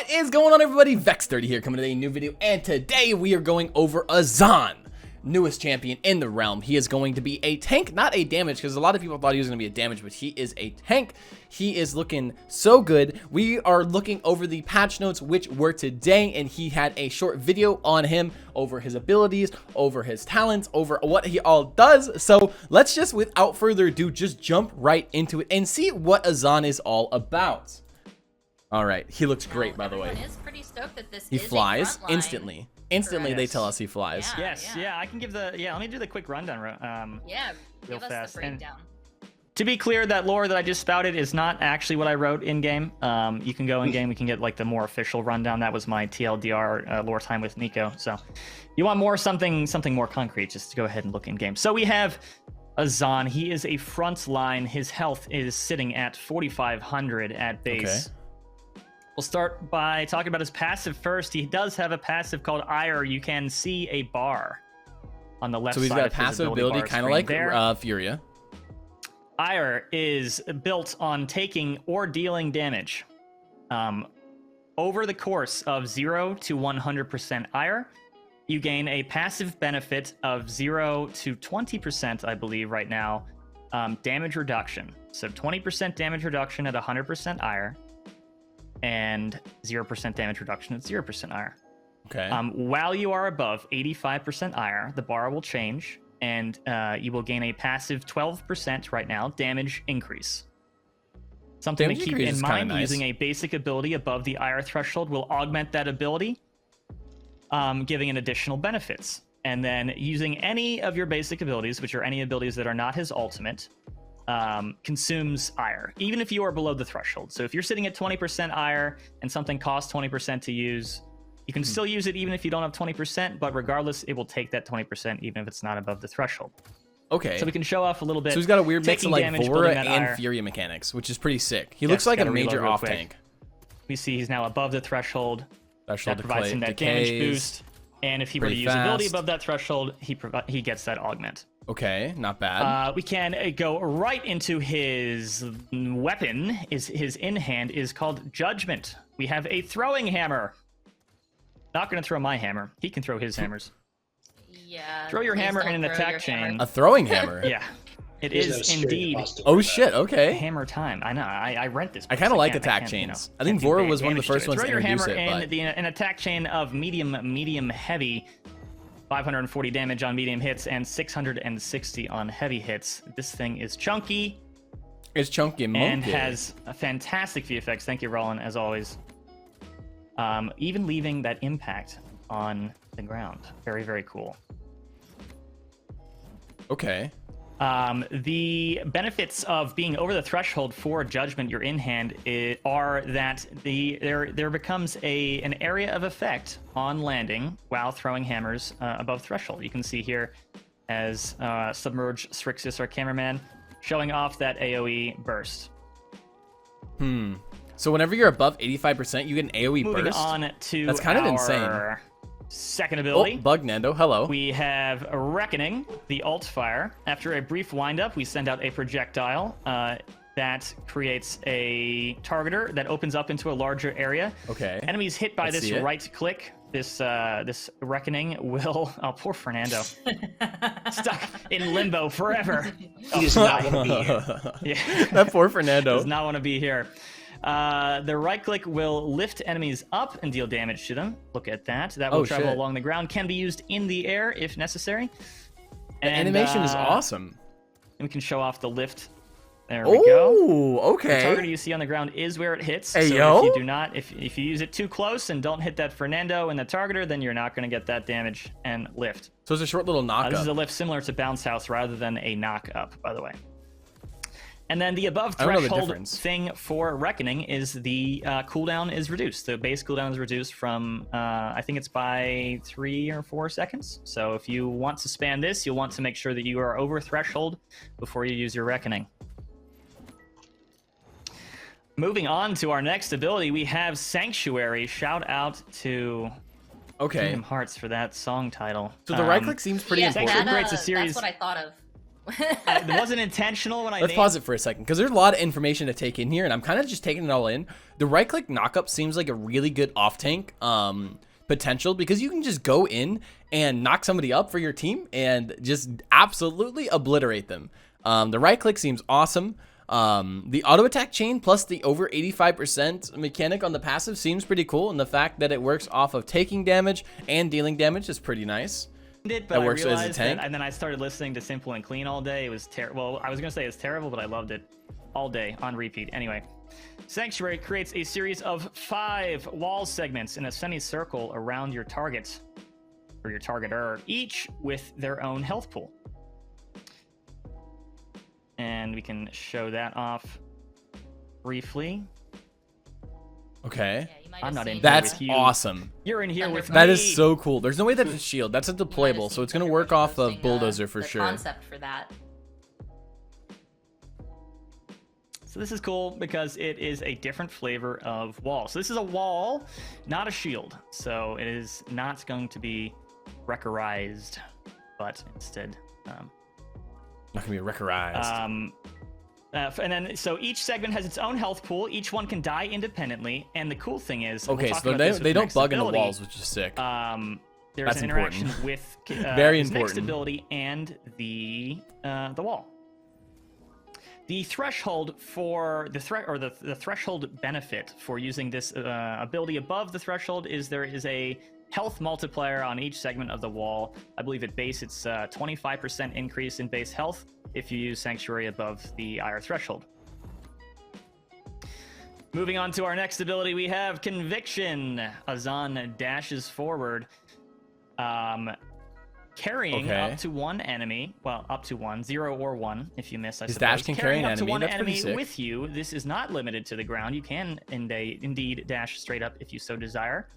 What is going on, everybody? Vex30 here, coming to a new video, and today we are going over Azaan, newest champion in the realm. He is going to be a tank, not a damage, because a lot of people thought he was going to be a damage, but he is a tank. He is looking so good. We are looking over the patch notes, which were today, and he had a short video on him over his abilities, over his talents, over what he all does. So let's just, without further ado, just jump right into it and see what Azaan is all about. All right, he looks great, by the way. Is pretty stoked that this he is flies a instantly. Instantly, they tell us he flies. Yeah, Yes, yeah, I can give the, let me do the quick rundown yeah, real give us fast. the breakdown. To be clear, that lore that I just spouted is not actually what I wrote in-game. You can go in-game, we can get like the more official rundown. That was my TLDR lore time with Nico. So you want more something more concrete, just go ahead and look in-game. So we have Azaan. He is a frontline. His health is sitting at 4,500 at base. Okay. We'll start by talking about his passive first. He does have a passive called Ire. You can see a bar on the left side. So he's got a of his passive ability, kind of like Furia. Ire is built on taking or dealing damage. Over the course of 0 to 100% Ire, you gain a passive benefit of 0 to 20%, I believe, right now, damage reduction. So 20% damage reduction at 100% Ire, and 0% damage reduction at 0% Ire. Okay. While you are above 85% Ire, the bar will change, and you will gain a passive 12% right now damage increase. Something Damage to keep increase in is kinda mind, nice. using a basic ability above the Ire threshold will augment that ability, giving an additional benefits. And then using any of your basic abilities, which are any abilities that are not his ultimate, consumes Ire, even if you are below the threshold. So if you're sitting at 20% Ire and something costs 20% to use, you can still use it even if you don't have 20%, but regardless, it will take that 20% even if it's not above the threshold. Okay. So we can show off a little bit. So he's got a weird mix of taking like damage, Vora building that and Ire. Furia mechanics, which is pretty sick. He Yes, looks like a gotta reload major real off quick. tank. We see he's now above the threshold. Threshold That provides him that damage decays. boost. And if he were to Pretty use ability fast. above that threshold, he gets that augment. Okay, not bad. We can go right into his weapon. His in-hand is called Judgment. We have a throwing hammer. Not going to throw my hammer. He can throw his hammers. Yeah. Throw your please hammer don't in an throw attack your chain. hammer. A throwing hammer. Yeah, it is indeed Oh shit. Okay. hammer time. I know. I rent this. I place. kind of like can't- attack can't, chains. I can't think do Vora bad was one of the damage to first it. ones Throw to your introduce hammer it. in But an attack chain of medium heavy. 540 damage on medium hits and 660 on heavy hits. This thing is chunky it's chunky and and monkey. has a fantastic VFX. Thank you, Roland, as always. Even leaving that impact on the ground. Very, very cool. Okay. The benefits of being over the threshold for Judgment, your in-hand, are that there becomes an area of effect on landing while throwing hammers above threshold. You can see here as Submerge Strixus, our cameraman, showing off that AoE burst. So whenever you're above 85%, you get an AoE Moving burst. on to That's kind of our insane. second Oh, ability. Bug Nando. Hello. We have Reckoning, the alt fire. After a brief windup, we send out a projectile that creates a targeter that opens up into a larger area. Okay. Enemies hit by Let's this see it. right click. This Reckoning will... Oh, poor Fernando. Stuck in limbo forever. He does not want to be here. Yeah. That poor Fernando. Does not want to be here. The right click will lift enemies up and deal damage to them. Look at that. That will Oh, travel shit. along the ground. Can be used in the air if necessary. The And, animation is awesome. And we can show off the lift. There we go. Oh, The target okay. you see on the ground is where it hits. Hey, so yo. if you do not, if you use it too close and don't hit that Fernando and the targeter, then you're not going to get that damage and lift. So it's a short little knock This is a up. lift similar to Bounce House rather than a knock up, by the way. And then the above I don't know the threshold difference. thing for Reckoning is the cooldown is reduced. The base cooldown is reduced from, I think it's by 3 or 4 seconds. So if you want to span this, you'll want to make sure that you are over threshold before you use your Reckoning. Moving on to our next ability, we have Sanctuary. Shout out to Okay. Kingdom Hearts for that song title. So the right click seems pretty Yeah, important. Sanctuary that, creates a series- That's what I thought of It wasn't intentional when I Let's named. pause it for a second because there's a lot of information to take in here, and I'm kind of just taking it all in. The right-click knockup seems like a really good off-tank potential because you can just go in and knock somebody up for your team and just absolutely obliterate them. The right-click seems awesome. The auto-attack chain plus the over 85% mechanic on the passive seems pretty cool, and the fact that it works off of taking damage and dealing damage is pretty nice. But That works I as a realized tank. that, and then I started listening to Simple and Clean all day. It was terrible. Well, I was gonna say it's terrible, but I loved it all day on repeat. Anyway, Sanctuary creates a series of 5 wall segments in a semicircle around your target or your targeter, each with their own health pool. And we can show that off briefly. Okay. Yeah, you might I'm have not seen in That's with you. awesome. You're in here with Thunderbolt. me. That is so cool. There's no way that's a shield. That's a You might have deployable, seen so it's going to Thunderbolt work off of posting, Bulldozer for the sure. concept for that. So this is cool because it is a different flavor of wall. So this is a wall, not a shield. So it is not going to be wreckerized, but instead, Not going to be wreckerized. and then so each segment has its own health pool. Each one can die independently. And the cool thing is, and we'll Okay, talk so about this with they the don't next bug in the ability, walls, which is sick. There's That's an interaction important. with Very his next important. ability and the wall. The threshold for the threshold benefit for using this ability above the threshold is there is a health multiplier on each segment of the wall. I believe at base it's 25% increase in base health if you use Sanctuary above the IR threshold. Moving on to our next ability, we have Conviction. Azaan dashes forward, carrying Okay. up to one enemy. Well, up to one, 0 or 1 if you miss. I His suppose. dash can carry an up to enemy. one That's pretty enemy sick. with you. This is not limited to the ground. You can indeed dash straight up if you so desire.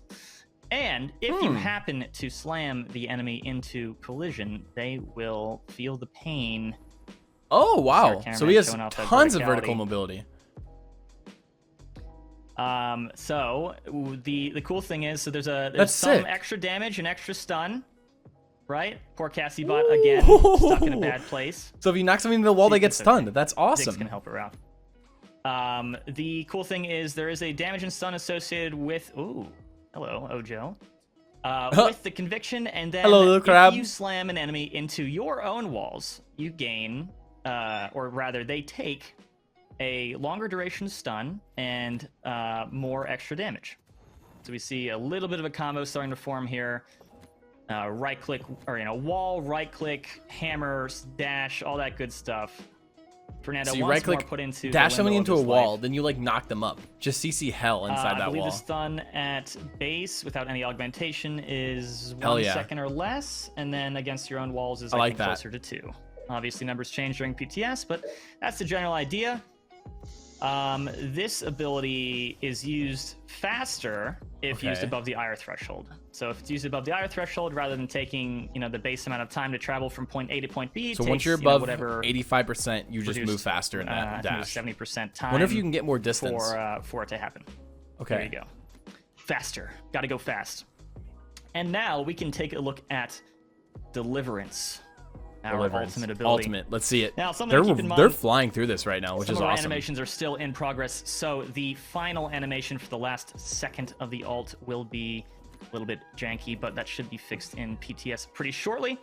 And if you happen to slam the enemy into collision, they will feel the pain. Oh, wow. camera So he has showing off that tons of vertical verticality. mobility. So the cool thing is, so there's That's some sick. extra damage and extra stun, right? Poor Cassie bot again stuck in a bad place. So if you knock something into the wall, they get It's okay. stunned. That's Ziggs awesome. can help her out. The cool thing is there is a damage and stun associated with. Ooh, hello, Ojo. With the conviction, and then Hello, little if crab. you slam an enemy into your own walls, you gain, or rather, they take a longer duration stun and more extra damage. So we see a little bit of a combo starting to form here. Right click, or wall, right click, hammer, dash, all that good stuff. Fernando, So you once right click, more put into the dash somebody window into of a his wall, life. then you like knock them up. Just CC hell inside I that believe wall. the stun at base without any augmentation is Hell 1 yeah. second or less, and then against your own walls is I like think that. closer to 2. Obviously, numbers change during PTS, but that's the general idea. This ability is used faster if used Okay. above the IR threshold. So if it's used above the IR threshold, rather than taking the base amount of time to travel from point A to point B, it So takes, once you're above whatever 85%, you just reduced, move faster in I that think it was dash. 70% time. Wonder if you can get more distance. for it to happen. Okay. There you go. Faster. Got to go fast. And now we can take a look at Deliverance. Our Deliverance. ultimate ability. Ultimate. Let's see it. Now, something to keep in They're mind, flying through this right now, which some is of our awesome. animations are still in progress, so the final animation for the last second of the ult will be a little bit janky, but that should be fixed in PTS pretty shortly.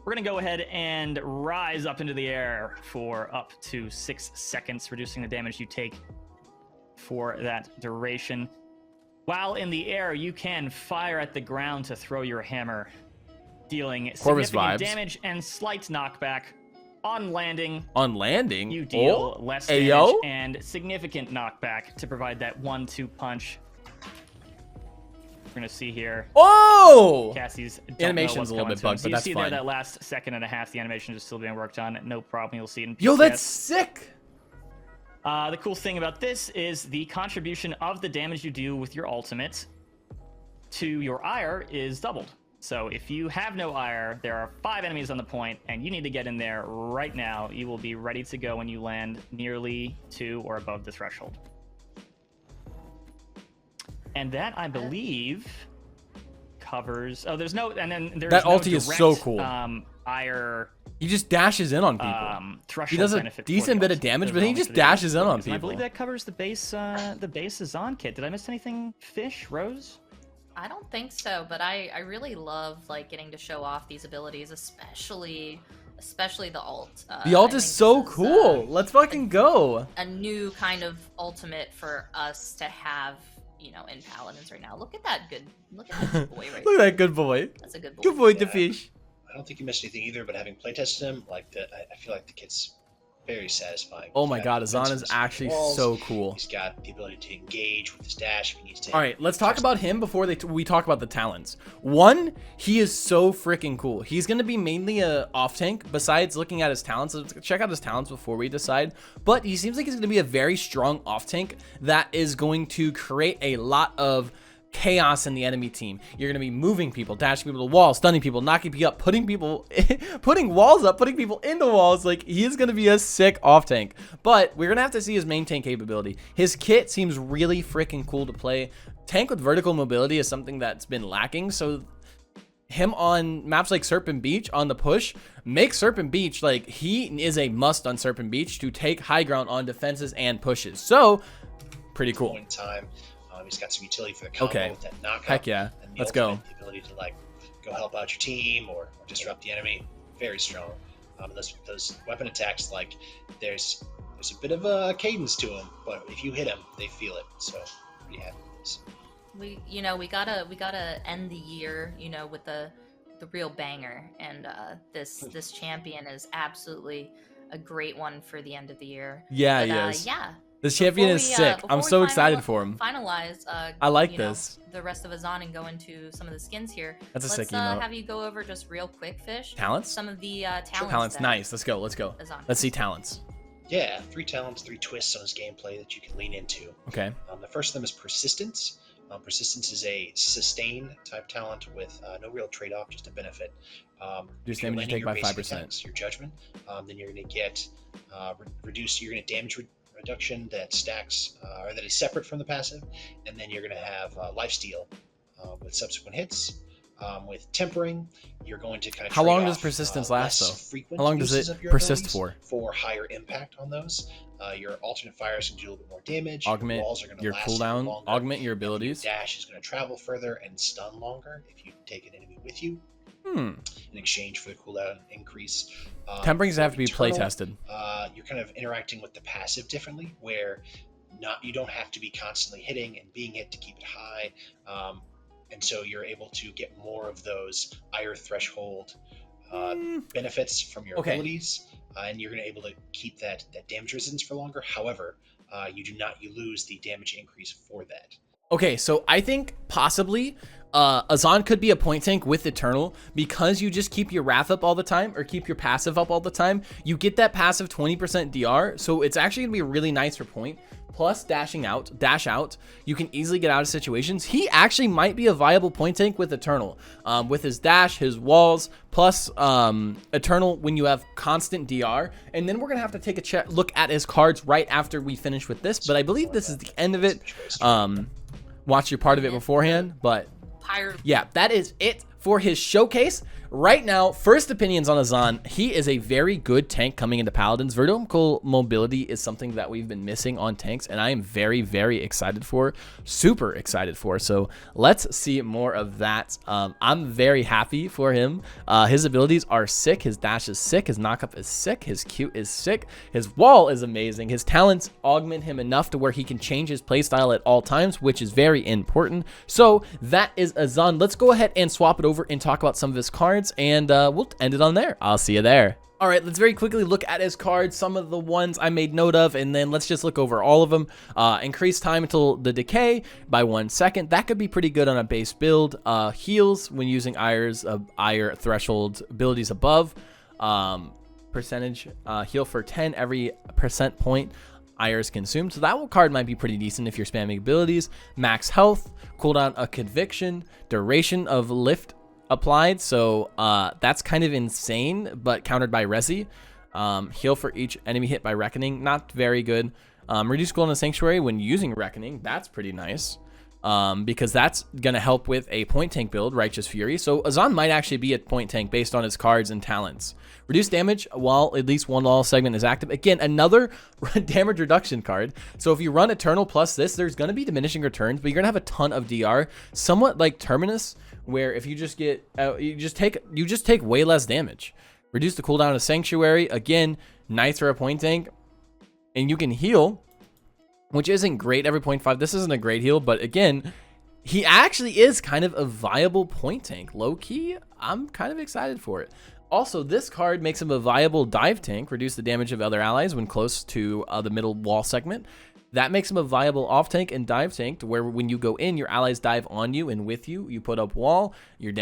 We're going to go ahead and rise up into the air for up to 6 seconds, reducing the damage you take for that duration. While in the air, you can fire at the ground to throw your hammer, dealing Corvus significant vibes. damage and slight knockback. On landing, On landing, you deal less damage Ayo? and significant knockback to provide that 1-2 punch. We're gonna see here. Oh! Cassie's Animation's a little bit bugged, so but you that's see fine. there that last second and a half, the animation is still being worked on. No problem. You'll see it in PTS. Yo, that's sick! The cool thing about this is the contribution of the damage you do with your ultimate to your ire is doubled. So if you have no ire, there are 5 enemies on the point, and you need to get in there right now. You will be ready to go when you land nearly to or above the threshold. And that, I believe, covers... Oh, there's no... And then there's That no ulti is so direct, cool. Ire... He just dashes in on people. threshold He does a benefit. for decent the bit of ultimate. damage, Those but are he only just for the dashes in on abilities. And I people. believe that covers the base Azaan kit. Did I miss anything, Fish, Rose? I don't think so, but I really love like getting to show off these abilities, especially the ult. The ult I is think so this is, cool. Let's fucking go. a new kind of ultimate for us to have, you know, in Paladins right now. Look at that look at that boy right Look at there. that good boy. That's a good boy. Good boy, Yeah. the fish. I don't think you missed anything either, but having playtested him, like I feel like the kit's very satisfying. Oh He's my got god, Azaan is defensiveness actually walls. so cool. He's got the ability to engage with his dash if he needs to. All right, let's talk about him before we talk about the talents. One, he is so freaking cool. He's going to be mainly a off tank besides looking at his talents. Let's check out his talents before we decide. But he seems like he's going to be a very strong off tank that is going to create a lot of chaos in the enemy team. You're going to be moving people, dashing people to walls, stunning people, knocking people up, putting walls up, putting people into walls. Like, he is going to be a sick off tank. But we're going to have to see his main tank capability. His kit seems really freaking cool to play. Tank with vertical mobility is something that's been lacking. So him on maps like Serpent Beach on the push makes Serpent Beach, like, he is a must on Serpent Beach to take high ground on defenses and pushes. So pretty cool. Point in time. He's got some utility for the combo with that knockup. Heck yeah. And Let's go. The ability to like go help out your team or disrupt the enemy. Very strong. Those weapon attacks, like there's a bit of a cadence to them, but if you hit them, they feel it. So pretty happy with this. We gotta end the year, you know, with the real banger, and this champion is absolutely a great one for the end of the year. Yeah, But, he is. Yeah. This champion is sick. I'm so excited for him. Finalize. I like you know, this. the rest of Azaan and go into some of the skins here. That's a Let's sick emote. have you go over just real quick, Fish. Talents? Some of the talents. Talents, that nice. Let's go. Azaan Let's see has. talents. Yeah, 3 talents, 3 twists on his gameplay that you can lean into. Okay. The first of them is Persistence. Persistence is a sustain type talent with no real trade-off, just a benefit. Reduce if you're damage you landing take your by basic 5%. attacks, your judgment, then you're going to get reduce. You're going to damage reduction that stacks or that is separate from the passive, and then you're going to have lifesteal with subsequent hits. With tempering, you're going to kind of How trade long does off, persistence last, less though? frequent How long does uses it of your persist abilities for higher impact on those. Your alternate fires can do a little bit more damage. Augment walls are going to your last cooldown, longer. augment your Your abilities. dash is going to travel further and stun longer if you take an enemy with you in exchange for the cooldown increase. Tempering's for have to be play Eternal, tested. You're kind of interacting with the passive differently, where you don't have to be constantly hitting and being hit to keep it high, and so you're able to get more of those higher threshold benefits from your abilities, and you're going to be able to keep that damage resistance for longer. However, you lose the damage increase for that. Okay, so I think possibly Azaan could be a point tank with Eternal because you just keep your Wrath up all the time or keep your passive up all the time. You get that passive 20% DR, so it's actually going to be really nice for point. Plus dash out, you can easily get out of situations. He actually might be a viable point tank with Eternal. With his dash, his walls, plus Eternal when you have constant DR. And then we're going to have to take a look at his cards right after we finish with this. But I believe this is the end of it. Watch your part of it beforehand, but yeah, that is it for his showcase. Right now, first opinions on Azaan. He is a very good tank coming into Paladins. Vertical mobility is something that we've been missing on tanks, and I am very, very excited for. Super excited for. So let's see more of that. I'm very happy for him. His abilities are sick. His dash is sick. His knockup is sick. His Q is sick. His wall is amazing. His talents augment him enough to where he can change his playstyle at all times, which is very important. So that is Azaan. Let's go ahead and swap it over and talk about some of his cards, and we'll end it on there. I'll see you there. All right, let's very quickly look at his cards, some of the ones I made note of, and then let's just look over all of them. Increase time until the decay by 1 second. That could be pretty good on a base build. Heals when using ire threshold abilities above. Percentage heal for 10 every percent point ire is consumed. So that card might be pretty decent if you're spamming abilities. Max health, cooldown a conviction, duration of lift applied, so that's kind of insane, but countered by Resi. Heal for each enemy hit by Reckoning, not very good. Reduce cooldown of Sanctuary when using Reckoning, that's pretty nice. because that's going to help with a point tank build, Righteous Fury. So Azaan might actually be a point tank based on his cards and talents. Reduce damage while at least one wall segment is active. Again, another damage reduction card. So if you run Eternal plus this, there's going to be diminishing returns, but you're going to have a ton of DR, somewhat like Terminus, where if you just get you just take way less damage. Reduce the cooldown of Sanctuary. Again, nice for a point tank, and you can heal, which isn't great every 0.5. This isn't a great heal, but again, he actually is kind of a viable point tank. Low key, I'm kind of excited for it. Also, this card makes him a viable dive tank. Reduce the damage of other allies when close to the middle wall segment. That makes him a viable off tank and dive tank, to where when you go in, your allies dive on you and with you. You put up wall, your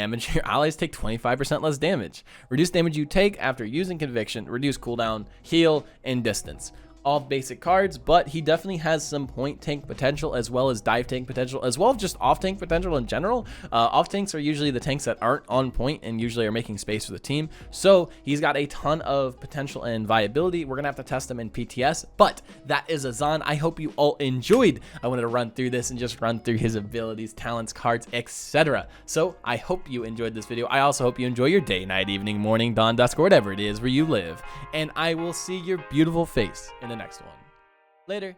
allies take 25% less damage. Reduce damage you take after using Conviction. Reduce cooldown, heal, and distance. All basic cards, but he definitely has some point tank potential as well as dive tank potential, as well as just off tank potential in general. Off tanks are usually the tanks that aren't on point and usually are making space for the team. So he's got a ton of potential and viability. We're gonna have to test him in PTS, but that is Azaan. I hope you all enjoyed. I wanted to run through this and just run through his abilities, talents, cards, etc. So I hope you enjoyed this video. I also hope you enjoy your day, night, evening, morning, dawn, dusk, or whatever it is where you live. And I will see your beautiful face in the next one. Later.